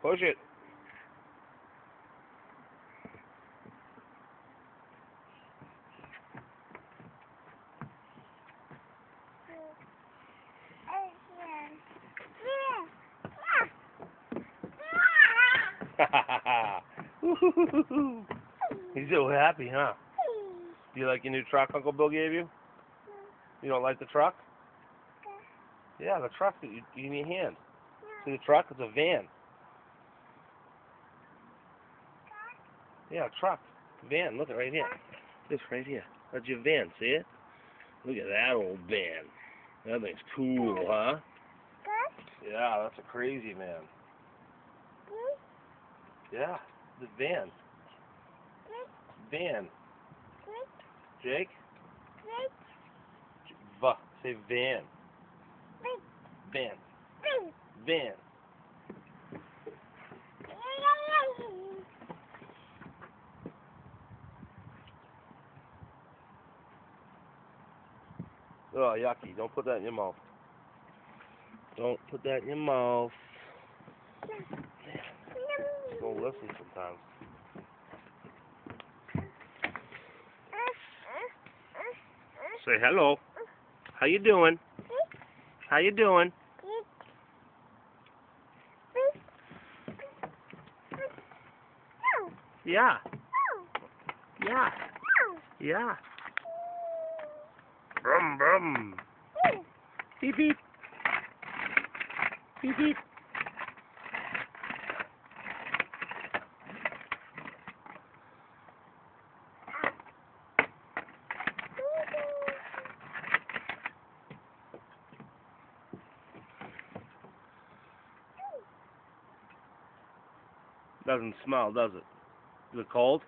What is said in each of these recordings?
Push it. He's so happy, huh? Do you like your new truck Uncle Bill gave you? You don't like the truck? Yeah, the truck that you in your hand. See the truck? It's a van. Yeah, a truck. Van. Look at right here. This right here. That's your van. See it? Look at that old van. That thing's cool, huh? Yeah, that's a crazy van. Yeah, the van. Van. Jake? Say van. Van. Van. Oh, yucky. Don't put that in your mouth. Don't put that in your mouth. Don't listen sometimes. Say hello. How you doing? How you doing? Yeah. Yeah. Yeah. Brum brum. Beep beep. Beep beep. Doesn't smell, does it? Is it cold?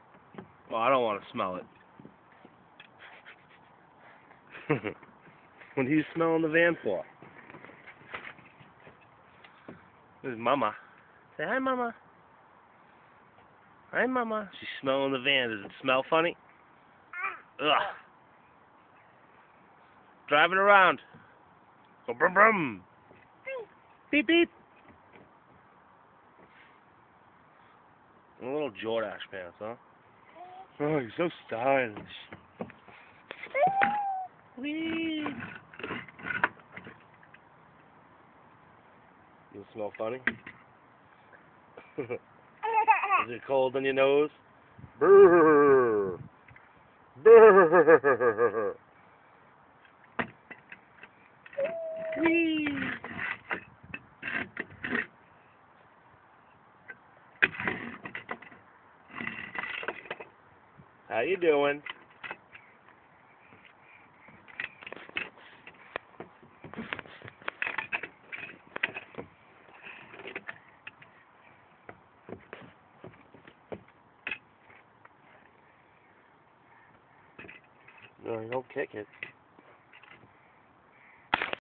Well, I don't want to smell it. What are you smelling the van for? There's Mama. Say hi, Mama. Hi, Mama. She's smelling the van. Does it smell funny? Ugh. Driving around. Go brum brum. Beep beep. A little Jordache pants, huh? Oh, you're so stylish. Whee! You smell funny? Is it cold on your nose? Brrr! Brrr! Whee! How you doing? No, you don't kick it.